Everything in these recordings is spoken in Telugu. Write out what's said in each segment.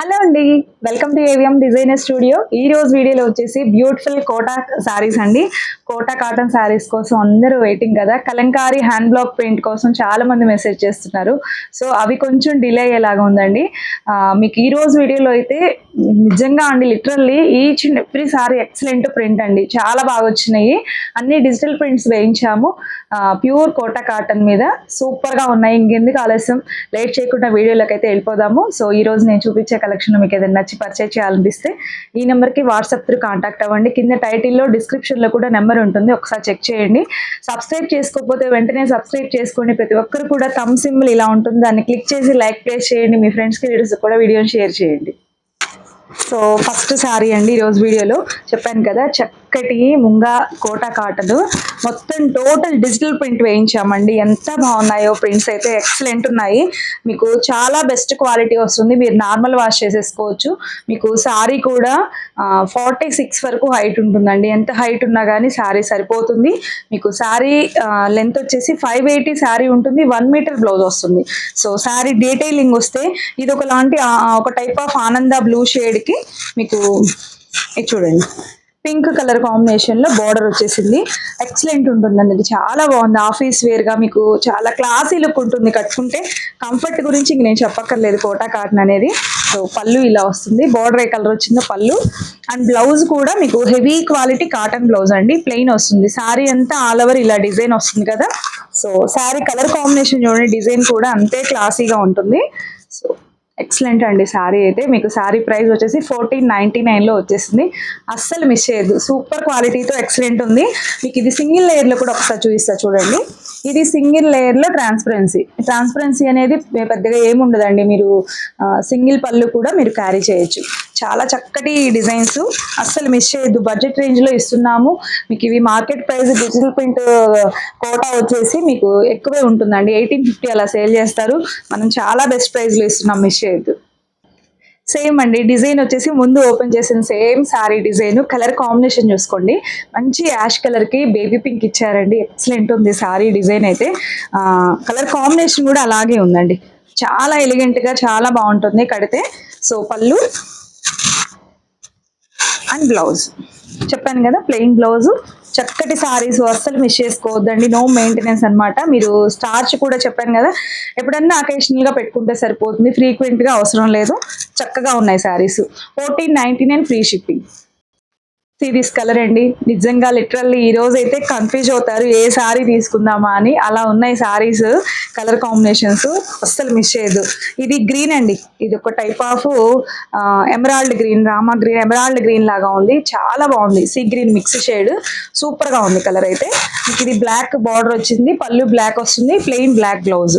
హలో అండి, welcome to AVM designer studio. ఈ రోజు వీడియోలో వచ్చేసి బ్యూటిఫుల్ కోటా శారీస్ అండి. కోటా కాటన్ శారీస్ కోసం అందరూ వెయిటింగ్ కదా. కలంకారీ హ్యాండ్ బ్లాక్ ప్రింట్ కోసం చాలా మంది మెసేజ్ చేస్తున్నారు. సో అవి కొంచెం డిలే అయ్యేలాగా ఉందండి. మీకు ఈ రోజు వీడియోలో అయితే నిజంగా అండి, literally each and every saree excellent print అండి, చాలా బాగా వచ్చినాయి. అన్ని డిజిటల్ ప్రింట్స్ వేయించాము ప్యూర్ కోటా కాటన్ మీద. సూపర్ గా ఉన్నాయి. ఇంకెందుకు ఆలస్యం, లేట్ చేయకుండా వీడియోలోకి అయితే వెళ్ళిపోదాము. సో ఈ రోజు నేను చూపించే కలెక్షన్ మీకు ఏదైనా నచ్చి పర్చేజ్ చేయాలనిపిస్తే ఈ నెంబర్కి వాట్సాప్ త్రూ కాంటాక్ట్ అవ్వండి. కింద టైటిల్లో డిస్క్రిప్షన్లో కూడా నెంబర్ ఉంటుంది, ఒకసారి చెక్ చేయండి. సబ్స్క్రైబ్ చేసుకోకపోతే వెంటనే సబ్స్క్రైబ్ చేసుకోండి. ప్రతి ఒక్కరు కూడా థమ్ సింబల్ ఇలా ఉంటుంది, దాన్ని క్లిక్ చేసి లైక్ ప్లేస్ చేయండి. మీ ఫ్రెండ్స్కి లీడర్స్ కూడా వీడియోని షేర్ చేయండి. సో ఫస్ట్ సారీ అండి, ఈరోజు వీడియోలో చెప్పాను కదా, చక్కటి ముంగా కోటా కాటన్ మొత్తం టోటల్ డిజిటల్ ప్రింట్ వేయించామండి. ఎంత బాగున్నాయో ప్రింట్స్ అయితే ఎక్సలెంట్ ఉన్నాయి. మీకు చాలా బెస్ట్ క్వాలిటీ వస్తుంది. మీరు నార్మల్ వాష్ చేసేసుకోవచ్చు. మీకు సారీ కూడా 46 వరకు హైట్ ఉంటుందండి. ఎంత హైట్ ఉన్నా కానీ సారీ సరిపోతుంది. మీకు సారీ లెంత్ వచ్చేసి 580 సారీ ఉంటుంది. 1 మీటర్ బ్లౌజ్ వస్తుంది. సో సారీ డీటెయిలింగ్ వస్తే ఇది ఒకలాంటి ఒక టైప్ ఆఫ్ ఆనంద బ్లూ షేడ్ కి మీకు ఇది చూడండి, పింక్ కలర్ కాంబినేషన్ లో బార్డర్ వచ్చేసింది. ఎక్సలెంట్ ఉంటుందండి, ఇది చాలా బాగుంది. ఆఫీస్ వేర్ గా మీకు చాలా క్లాసీ లుక్ ఉంటుంది. కట్టుకుంటే కంఫర్ట్ గురించి ఇంక నేను చెప్పక్కర్లేదు. కోటా కాటన్ అనేది. సో పళ్ళు ఇలా వస్తుంది, బార్డర్ ఏ కలర్ వచ్చిందో పళ్ళు. అండ్ బ్లౌజ్ కూడా మీకు హెవీ క్వాలిటీ కాటన్ బ్లౌజ్ అండి, ప్లెయిన్ వస్తుంది. సారీ అంతా ఆల్ ఓవర్ ఇలా డిజైన్ వస్తుంది కదా. సో సారీ కలర్ కాంబినేషన్ చూడండి, డిజైన్ కూడా అంతే క్లాసీగా ఉంటుంది. సో ఎక్సలెంట్ అండి సారీ అయితే. మీకు సారీ ప్రైస్ వచ్చేసి 1499 లో వచ్చేసింది. అస్సలు మిస్ చేయదు, సూపర్ క్వాలిటీతో ఎక్సలెంట్ ఉంది. మీకు ఇది సింగిల్ లేయర్ లో కూడా ఒకసారి చూపిస్తా చూడండి. ఇది సింగిల్ లేయర్ లో ట్రాన్స్పరెన్సీ అనేది పెద్దగా ఏముండదండి. మీరు సింగిల్ పళ్ళు కూడా మీరు క్యారీ చేయొచ్చు. చాలా చక్కటి డిజైన్స్, అస్సలు మిస్ చేయొద్దు. బడ్జెట్ రేంజ్ లో ఇస్తున్నాము మీకు. ఇవి market price digital print Kota వచ్చేసి మీకు ఎక్కువే ఉంటుందండి. 1850 అలా సేల్ చేస్తారు. మనం చాలా బెస్ట్ ప్రైస్ లో ఇస్తున్నాం, మిస్ చేయొద్దు. సేమ్ అండి, డిజైన్ వచ్చేసి ముందు ఓపెన్ చేసిన same sorry design. Colour combination చూసుకోండి, మంచి యాష్ కలర్ కి బేబీ పింక్ ఇచ్చారండి. ఎక్సలెంట్ ఉంది సారీ డిజైన్ అయితే. కలర్ కాంబినేషన్ కూడా అలాగే ఉందండి, చాలా ఎలిగెంట్ గా చాలా బాగుంటుంది కడితే. సో పళ్ళు అండ్ బ్లౌజ్ చెప్పాను కదా, ప్లెయిన్ బ్లౌజ్. చక్కటి సారీస్ అస్సలు మిస్ చేసుకోవద్దండి, నో మెయింటెనెన్స్ అనమాట. మీరు స్టార్చ్ కూడా చెప్పాను కదా, ఎప్పుడన్నా అకేషనల్ గా పెట్టుకుంటే సరిపోతుంది, ఫ్రీక్వెంట్ గా అవసరం లేదు. చక్కగా ఉన్నాయి saris. 1499 free shipping. This colour అండి, నిజంగా లిటరల్లీ ఈ రోజు అయితే కన్ఫ్యూజ్ అవుతారు ఏ సారీ తీసుకుందామా అని. అలా ఉన్నాయి సారీస్ కలర్ కాంబినేషన్స్, అస్సలు మిస్ చేయదు. ఇది గ్రీన్ అండి, ఇది ఒక type of emerald green, Rama green, emerald green లాగా ఉంది. చాలా బాగుంది, sea green mix shade. Super గా ఉంది కలర్ అయితే. ఇది బ్లాక్ బార్డర్ వచ్చింది, పళ్ళు బ్లాక్ వస్తుంది, ప్లెయిన్ బ్లాక్ బ్లౌజ్.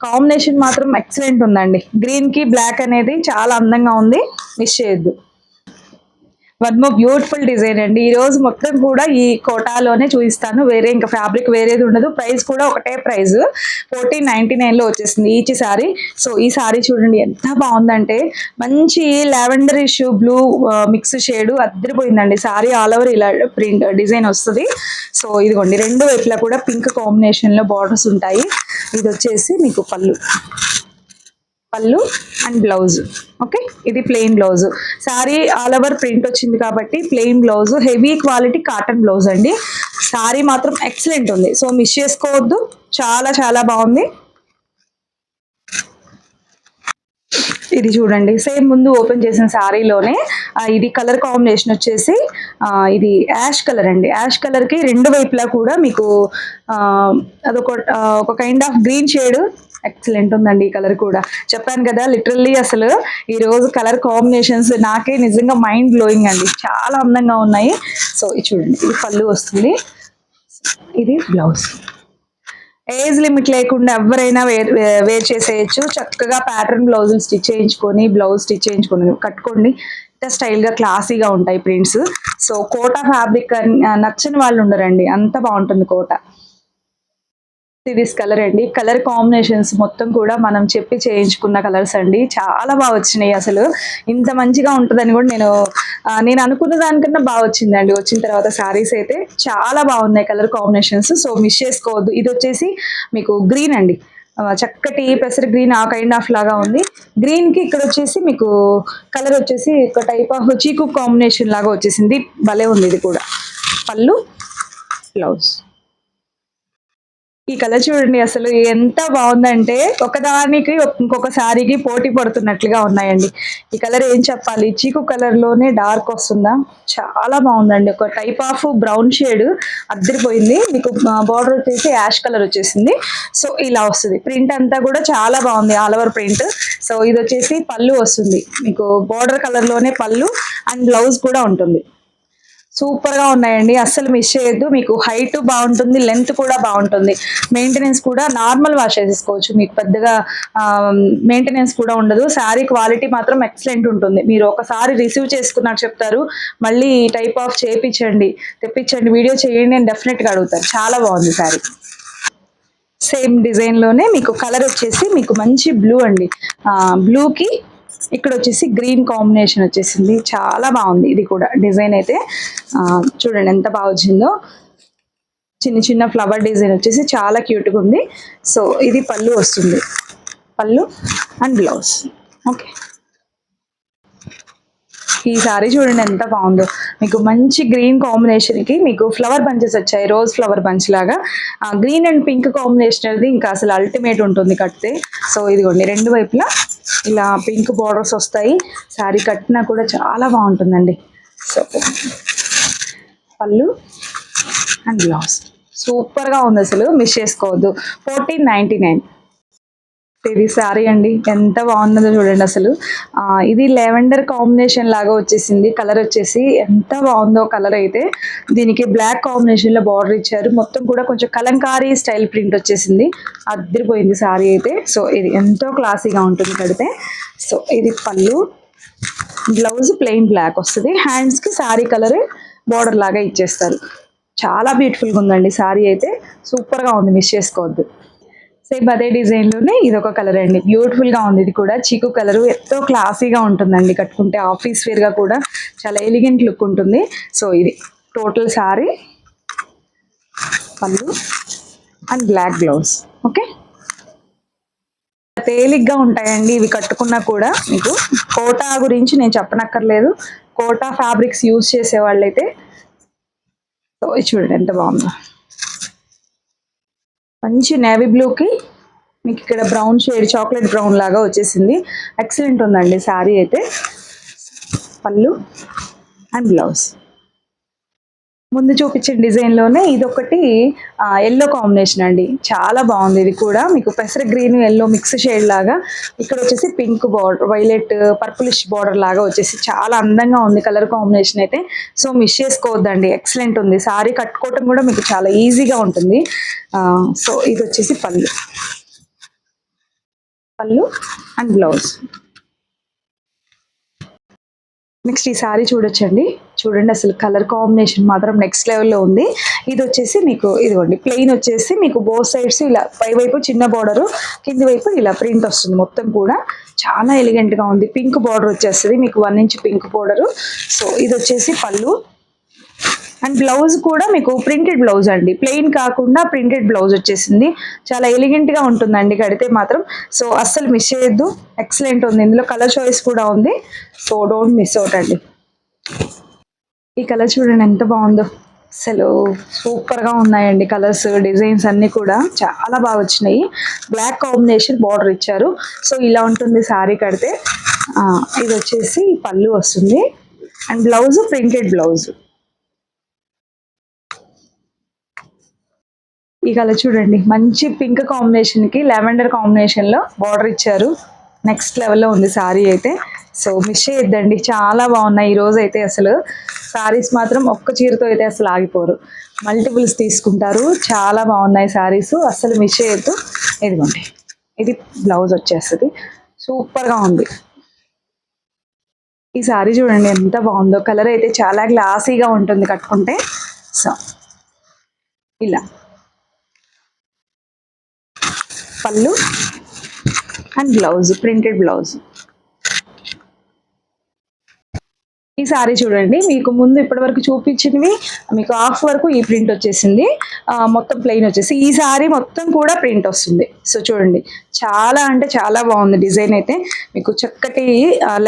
కాంబినేషన్ మాత్రం ఎక్సలెంట్ ఉందండి. గ్రీన్ కి బ్లాక్ అనేది చాలా అందంగా ఉంది, మిస్ చేయొద్దు. వన్ మోర్ బ్యూటిఫుల్ డిజైన్ అండి. ఈ రోజు మొత్తం కూడా ఈ కోటాలోనే చూపిస్తాను, వేరే ఇంకా ఫ్యాబ్రిక్ వేరేది ఉండదు. ప్రైస్ కూడా ఒకటే ప్రైస్, 1499 లో వచ్చేసింది ఈచ్ సారీ. సో ఈ సారీ చూడండి ఎంత బాగుందంటే, మంచి లావెండరిష్ బ్లూ మిక్స్ షేడ్ అద్దరిపోయిందండి. సారీ ఆల్ ఓవర్ ఇలా ప్రింట్ డిజైన్ వస్తుంది. సో ఇదిగోండి, రెండు వైపులా కూడా పింక్ కాంబినేషన్ లో బార్డర్స్ ఉంటాయి. ఇది వచ్చేసి మీకు పళ్ళు అండ్ బ్లౌజ్. ఓకే, ఇది plain blouse. Sorry all over print వచ్చింది కాబట్టి plain blouse, heavy quality cotton blouse అండి. సారీ మాత్రం ఎక్సలెంట్ ఉంది, సో మిస్ చేసుకోవద్దు. చాలా చాలా బాగుంది. ఇది చూడండి, సేమ్ ముందు ఓపెన్ చేసిన సారీలోనే ఇది కలర్ కాంబినేషన్ వచ్చేసి ఇది యాష్ కలర్ అండి. యాష్ కలర్ కి రెండు వైపులా కూడా మీకు అదొక ఒక kind of green shade. Excellent ఉందండి ఈ కలర్ కూడా. చెప్పాను కదా, లిటరల్లీ అసలు ఈ రోజు కలర్ కాంబినేషన్స్ నాకే నిజంగా మైండ్ బ్లోయింగ్ అండి, చాలా అందంగా ఉన్నాయి. సో ఇది చూడండి, ఇది పళ్ళు వస్తుంది, ఇది బ్లౌజ్. ఏజ్ లిమిట్ లేకుండా ఎవరైనా వేర్ చేసేయచ్చు. చక్కగా ప్యాటర్న్ బ్లౌజులు స్టిచ్ చేయించుకొని, బ్లౌజ్ స్టిచ్ చేయించుకొని కట్టుకోండి. స్టైల్ గా క్లాసీగా ఉంటాయి ప్రింట్స్. సో కోటా ఫ్యాబ్రిక్ నచ్చని వాళ్ళు ఉండరండి, అంత బాగుంటుంది కోటా. దిస్ కలర్ అండి, కలర్ కాంబినేషన్స్ మొత్తం కూడా మనం చెప్పి చేయించుకున్న కలర్స్ అండి, చాలా బాగా వచ్చినాయి. అసలు ఇంత మంచిగా ఉంటుందని కూడా నేను అనుకున్న దానికన్నా బాగా వచ్చిందండి. వచ్చిన తర్వాత శారీస్ అయితే చాలా బాగున్నాయి కలర్ కాంబినేషన్స్. సో మిస్ చేసుకోవద్దు. ఇది వచ్చేసి మీకు గ్రీన్ అండి, చక్కటి పెసర గ్రీన్ ఆ కైండ్ ఆఫ్ లాగా ఉంది. గ్రీన్ కి ఇక్కడ వచ్చేసి మీకు కలర్ వచ్చేసి ఒక టైప్ ఆఫ్ చీకు కాంబినేషన్ లాగా వచ్చేసింది. భలే ఉంది ఇది కూడా. పళ్ళు, బ్లౌజ్. ఈ కలర్ చూడండి అసలు ఎంత బాగుందంటే ఒకదానికి ఇంకొక సారీకి పోటీ పడుతున్నట్లుగా ఉన్నాయండి. ఈ కలర్ ఏం చెప్పాలి, చీకు కలర్ లోనే డార్క్ వస్తుందా, చాలా బాగుందండి. ఒక టైప్ ఆఫ్ బ్రౌన్ షేడ్ అద్దరిపోయింది. మీకు బార్డర్ వచ్చేసి యాష్ కలర్ వచ్చేసింది. సో ఇలా వస్తుంది. ప్రింట్ అంతా కూడా చాలా బాగుంది, ఆల్ ఓవర్ ప్రింట్. సో ఇది వచ్చేసి పళ్ళు వస్తుంది మీకు బార్డర్ కలర్ లోనే పళ్ళు అండ్ బ్లౌజ్ కూడా ఉంటుంది. సూపర్ గా ఉన్నాయండి, అస్సలు మిస్ చేయొద్దు. మీకు హైట్ బాగుంటుంది, లెంత్ కూడా బాగుంటుంది. మెయింటెనెన్స్ కూడా నార్మల్ వాష్ చేసేసుకోవచ్చు, మీకు పెద్దగా మెయింటెనెన్స్ కూడా ఉండదు. శారీ క్వాలిటీ మాత్రం ఎక్సలెంట్ ఉంటుంది. మీరు ఒకసారి రిసీవ్ చేసుకున్నారు చెప్తారు, మళ్ళీ ఈ టైప్ ఆఫ్ చేయించండి, తెప్పించండి, వీడియో చేయండి అని డెఫినెట్ గా అడుగుతారు. చాలా బాగుంది శారీ. సేమ్ డిజైన్ లోనే మీకు కలర్ వచ్చేసి మీకు మంచి బ్లూ అండి. బ్లూకి ఇక్కడ వచ్చేసి గ్రీన్ కాంబినేషన్ వచ్చేసింది. చాలా బాగుంది ఇది కూడా. డిజైన్ అయితే చూడండి ఎంత బాగా వచ్చిందో. చిన్న చిన్న ఫ్లవర్ డిజైన్ వచ్చేసి చాలా క్యూట్గా ఉంది. సో ఇది పళ్ళు వస్తుంది, పళ్ళు అండ్ బ్లౌజ్. ఓకే, ఈ సారీ చూడండి ఎంత బాగుందో. మీకు మంచి గ్రీన్ కాంబినేషన్ కి మీకు ఫ్లవర్ బంచెస్ వచ్చాయి, రోజ్ ఫ్లవర్ బంచ్ లాగా. గ్రీన్ అండ్ పింక్ కాంబినేషన్ అనేది ఇంకా అసలు అల్టిమేట్ ఉంటుంది కడితే. సో ఇదిగోండి రెండు వైపులా ఇలా పింక్ బార్డర్స్ వస్తాయి. శారీ కట్టినా కూడా చాలా బాగుంటుందండి. సో పళ్ళు అండ్ బ్లౌజ్ సూపర్ గా ఉంది, అసలు మిస్ చేసుకోవద్దు. 1499. ఇది శారీ అండి, ఎంత బాగున్నదో చూడండి అసలు. ఇది లెవెండర్ కాంబినేషన్ లాగా వచ్చేసింది. కలర్ వచ్చేసి ఎంత బాగుందో కలర్ అయితే. దీనికి బ్లాక్ కాంబినేషన్ లో బార్డర్ ఇచ్చారు. మొత్తం కూడా కొంచెం కలంకారీ స్టైల్ ప్రింట్ వచ్చేసింది. అద్దరిపోయింది శారీ అయితే. సో ఇది ఎంతో క్లాసీగా ఉంటుంది కడితే. సో ఇది పళ్ళు, బ్లౌజ్ ప్లెయిన్ బ్లాక్ వస్తుంది. హ్యాండ్స్ కి శారీ కలర్ బార్డర్ లాగా ఇచ్చేస్తారు. చాలా బ్యూటిఫుల్గా ఉందండి శారీ అయితే. సూపర్గా ఉంది, మిస్ చేసుకోవద్దు. సేమ్ అదే డిజైన్ లోనే ఇది ఒక కలర్ అండి, బ్యూటిఫుల్ గా ఉంది. ఇది కూడా చీకు కలర్, ఎంతో క్లాసీగా ఉంటుందండి కట్టుకుంటే. ఆఫీస్ వేర్ గా కూడా చాలా ఎలిగెంట్ లుక్ ఉంటుంది. సో ఇది టోటల్ శారీ, పళ్ళు అండ్ బ్లాక్ బ్లౌజ్. ఓకే, తేలిగ్గా ఉంటాయండి ఇవి కట్టుకున్నా కూడా. మీకు కోటా గురించి నేను చెప్పనక్కర్లేదు, కోటా ఫ్యాబ్రిక్స్ యూజ్ చేసే వాళ్ళైతే. సో చూడండి ఎంత బాగుందో. మంచి నేవీ బ్లూకి మీకు ఇక్కడ బ్రౌన్ షేడ్, చాక్లెట్ బ్రౌన్ లాగా వచ్చేసింది. ఎక్సలెంట్ ఉందండి శారీ అయితే. పళ్ళు అండ్ బ్లౌజ్. ముందు చూపించిన డిజైన్ లోనే ఇదొకటి ఎల్లో కాంబినేషన్ అండి, చాలా బాగుంది. ఇది కూడా మీకు పెసర గ్రీన్ ఎల్లో మిక్స్ షేడ్ లాగా. ఇక్కడ వచ్చేసి pink border, violet purplish border లాగా వచ్చేసి చాలా అందంగా ఉంది కలర్ కాంబినేషన్ అయితే. సో మిస్ చేసుకోవద్దండి, ఎక్సలెంట్ ఉంది. సారీ కట్టుకోవటం కూడా మీకు చాలా ఈజీగా ఉంటుంది. సో ఇది వచ్చేసి పళ్ళు, పళ్ళు అండ్ బ్లౌజ్. నెక్స్ట్ ఈ సారీ చూడొచ్చండి, చూడండి అసలు కలర్ కాంబినేషన్ మాత్రం నెక్స్ట్ లెవెల్లో ఉంది. ఇది వచ్చేసి మీకు ఇదిగోండి ప్లెయిన్ వచ్చేసి మీకు బోత్ సైడ్స్ ఇలా పై వైపు చిన్న బార్డరు, కింది వైపు ఇలా ప్రింట్ వస్తుంది. మొత్తం కూడా చాలా ఎలిగెంట్గా ఉంది. పింక్ బార్డర్ వచ్చేస్తుంది మీకు 1 ఇంచ్ పింక్ బార్డరు. సో ఇది వచ్చేసి పళ్ళు అండ్ బ్లౌజ్ కూడా మీకు ప్రింటెడ్ బ్లౌజ్ అండి, ప్లెయిన్ కాకుండా ప్రింటెడ్ బ్లౌజ్ వచ్చేసింది. చాలా ఎలిగెంట్గా ఉంటుందండి కడితే మాత్రం. సో అస్సలు మిస్ చేయొద్దు, ఎక్సలెంట్ ఉంది. ఇందులో కలర్ చాయిస్ కూడా ఉంది. సో డోంట్ మిస్ అవుట్ అండి. ఈ కలర్ చూడండి ఎంత బాగుందో, అసలు సూపర్గా ఉన్నాయండి కలర్స్, డిజైన్స్ అన్నీ కూడా చాలా బాగా వచ్చినాయి. బ్లాక్ కాంబినేషన్ బార్డర్ ఇచ్చారు. సో ఇలా ఉంటుంది శారీ కడితే. ఇది వచ్చేసి పళ్ళు వస్తుంది అండ్ బ్లౌజ్ ప్రింటెడ్ బ్లౌజ్. ఈ కలర్ చూడండి, మంచి పింక్ కాంబినేషన్ కి లావెండర్ కాంబినేషన్ లో బార్డర్ ఇచ్చారు. నెక్స్ట్ లెవెల్లో ఉంది శారీ అయితే. సో మిస్ చేయొద్దండి, చాలా బాగున్నాయి ఈ రోజు అయితే. అసలు శారీస్ మాత్రం ఒక్క చీరతో అయితే అసలు ఆగిపోరు, మల్టిపుల్స్ తీసుకుంటారు. చాలా బాగున్నాయి శారీస్, అసలు మిస్ చేయొద్దు. ఇదిగోండి, ఇది బ్లౌజ్ వచ్చేస్తుంది. సూపర్గా ఉంది ఈ శారీ. చూడండి ఎంత బాగుందో, కలర్ అయితే చాలా గ్లాసీగా ఉంటుంది కట్టుకుంటే. సో ఇలా పళ్ళు అండ్ బ్లౌజ్, ప్రింటెడ్ బ్లౌజ్. ఈ సారీ చూడండి, మీకు ముందు ఇప్పటి వరకు చూపించినవి మీకు హాఫ్ వరకు ఈ ప్రింట్ వచ్చేసింది, మొత్తం ప్లెయిన్ వచ్చేసి ఈ సారీ మొత్తం కూడా ప్రింట్ వస్తుంది. సో చూడండి, చాలా అంటే చాలా బాగుంది డిజైన్ అయితే. మీకు చక్కటి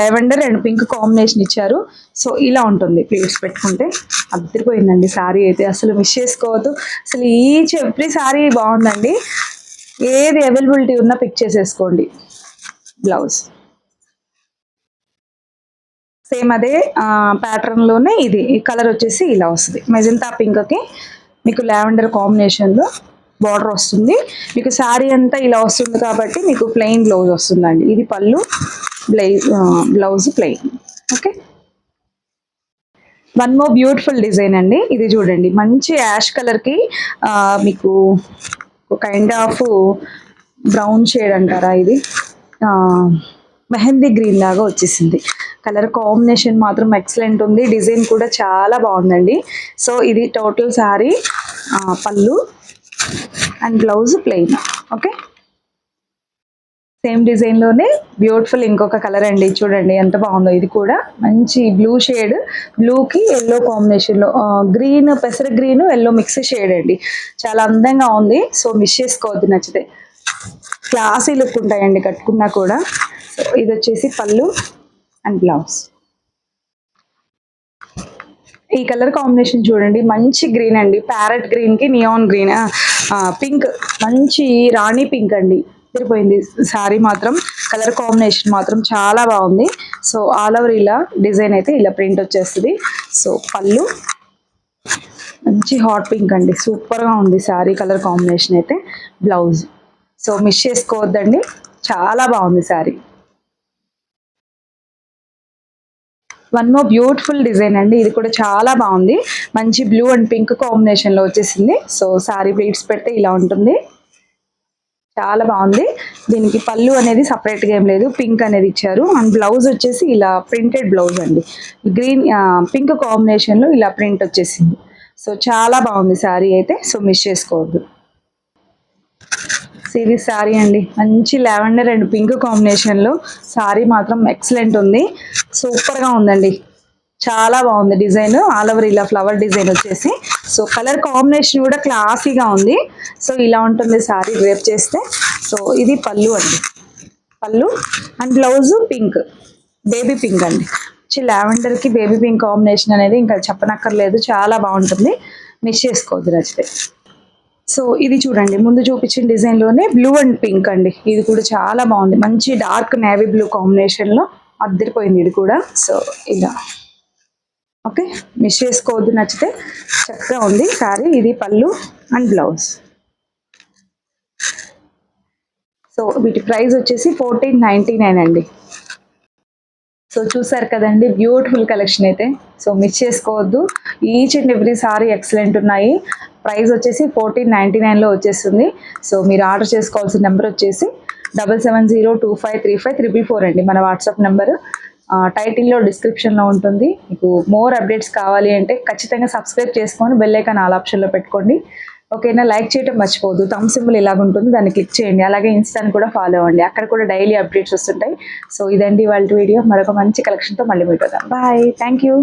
లెవెండర్ అండ్ పింక్ కాంబినేషన్ ఇచ్చారు. సో ఇలా ఉంటుంది ప్లీట్స్ పెట్టుకుంటే. అద్దరిపోయిందండి సారీ అయితే, అసలు మిస్ చేసుకోవద్దు. అసలు ఈచ్ ఎవ్రీ సారీ బాగుందండి. ఏది అవైలబిలిటీ ఉన్నా పిక్ చేసేసుకోండి. బ్లౌజ్ సేమ్ అదే ప్యాటర్న్ లోనే ఇది కలర్ వచ్చేసి ఇలా వస్తుంది. మెజంతా పింక్ కి మీకు లావెండర్ కాంబినేషన్ లో బార్డర్ వస్తుంది. మీకు శారీ అంతా ఇలా వస్తుంది కాబట్టి మీకు ప్లెయిన్ బ్లౌజ్ వస్తుందండి. ఇది పళ్ళు, blouse plain. Okay, one more beautiful design అండి. ఇది చూడండి, మంచి యాష్ కలర్ కి మీకు కైండ్ ఆఫ్ బ్రౌన్ షేడ్ అంటారా, ఇది మెహందీ గ్రీన్ లాగా వచ్చేసింది. కలర్ కాంబినేషన్ మాత్రం ఎక్సలెంట్ ఉంది. డిజైన్ కూడా చాలా బాగుందండి. సో ఇది టోటల్ శారీ పళ్ళు and blouse plain. Okay, same design లోనే బ్యూటిఫుల్ ఇంకొక కలర్ అండి. చూడండి ఎంత బాగుందో. ఇది కూడా మంచి బ్లూ షేడ్, బ్లూ కి ఎల్లో కాంబినేషన్ లో గ్రీన్, పెసర గ్రీన్ ఎల్లో మిక్స్ షేడ్ అండి. చాలా అందంగా ఉంది. సో మిస్ చేసుకోవద్దు, నచ్చితే. క్లాసీ లుక్ ఉంటాయండి కట్టుకున్నా కూడా. సో ఇది వచ్చేసి పళ్ళు అండ్ బ్లౌజ్. ఈ కలర్ కాంబినేషన్ చూడండి, మంచి గ్రీన్ అండి. ప్యారెట్ గ్రీన్ కి నియాన్ గ్రీన్, పింక్, మంచి రాణి పింక్ అండి. సరిపోయింది సారీ మాత్రం. కలర్ కాంబినేషన్ మాత్రం చాలా బాగుంది. సో ఆల్ ఓవర్ ఇలా డిజైన్ అయితే ఇలా ప్రింట్ వచ్చేస్తుంది. సో పళ్ళు మంచి హాట్ పింక్ అండి, సూపర్ గా ఉంది సారీ కలర్ కాంబినేషన్ అయితే. బ్లౌజ్ సో మిస్ చేసుకోవద్దండి, చాలా బాగుంది sorry. One more beautiful design అండి. ఇది కూడా చాలా బాగుంది. మంచి బ్లూ అండ్ పింక్ కాంబినేషన్ లో వచ్చేసింది. సో సారీ ప్లీట్స్ పెడితే ఇలా ఉంటుంది. చాలా బాగుంది. దీనికి పళ్ళు అనేది సపరేట్ గా ఏం లేదు, పింక్ అనేది ఇచ్చారు. అండ్ బ్లౌజ్ వచ్చేసి ఇలా ప్రింటెడ్ బ్లౌజ్ అండి. గ్రీన్ పింక్ కాంబినేషన్ లో ఇలా ప్రింట్ వచ్చేసింది. సో చాలా బాగుంది సారీ అయితే. సో మిస్ చేసుకోవద్దు. సిరీస్ సారీ అండి, మంచి లావెండర్ అండ్ పింక్ కాంబినేషన్ లో సారీ మాత్రం ఎక్సలెంట్ ఉంది. సూపర్ గా ఉందండి, చాలా బాగుంది డిజైన్. ఆల్ ఓవర్ ఇలా ఫ్లవర్ డిజైన్ వచ్చేసి. సో కలర్ కాంబినేషన్ కూడా క్లాసీగా ఉంది. సో ఇలా ఉంటుంది సారీ డ్రేప్ చేస్తే. సో ఇది పళ్ళు అండి, పళ్ళు and blouse pink, baby pink అండి. లావెండర్ కి బేబీ పింక్ కాంబినేషన్ అనేది ఇంకా చెప్పనక్కర్లేదు, చాలా బాగుంటుంది. మిస్ చేసుకోవద్దు నచ్చితే. సో ఇది చూడండి, ముందు చూపించిన డిజైన్ లోనే బ్లూ అండ్ పింక్ అండి. ఇది కూడా చాలా బాగుంది, మంచి డార్క్ నేవీ బ్లూ కాంబినేషన్ లో అద్దరిపోయింది ఇది కూడా. సో ఇలా ఓకే, మిస్ చేసుకోవద్దు, నచ్చితే. చక్కగా ఉంది సారీ. ఇది పళ్ళు అండ్ బ్లౌజ్. సో వీటి ప్రైస్ వచ్చేసి 1499 అండి. సో చూసారు కదండి, బ్యూటిఫుల్ కలెక్షన్ అయితే. సో మిస్ చేసుకోవద్దు, each and every saree excellent ఉన్నాయి. ప్రైస్ వచ్చేసి 1499లో వచ్చేస్తుంది. సో మీరు ఆర్డర్ చేసుకోవాల్సిన నెంబర్ వచ్చేసి 7702535344 అండి, మన వాట్సాప్ నెంబర్. టైటిల్లో డిస్క్రిప్షన్లో ఉంటుంది. మీకు మోర్ అప్డేట్స్ కావాలి అంటే ఖచ్చితంగా సబ్స్క్రైబ్ చేసుకొని బెల్ ఐకాన్ ఆల్ ఆప్షన్లో పెట్టుకోండి. ఓకేనా, లైక్ చేయడం మర్చిపోవద్దు. థమ్ సింబల్ ఇలాగ ఉంటుంది, దాన్ని క్లిక్ చేయండి. అలాగే ఇన్స్టాని కూడా ఫాలో అవ్వండి, అక్కడ కూడా డైలీ అప్డేట్స్ వస్తుంటాయి. సో ఇదండి వాళ్ళ వీడియో. మరొక మంచి కలెక్షన్తో మళ్ళీ మీట్ అవుతాం. Bye, thank you.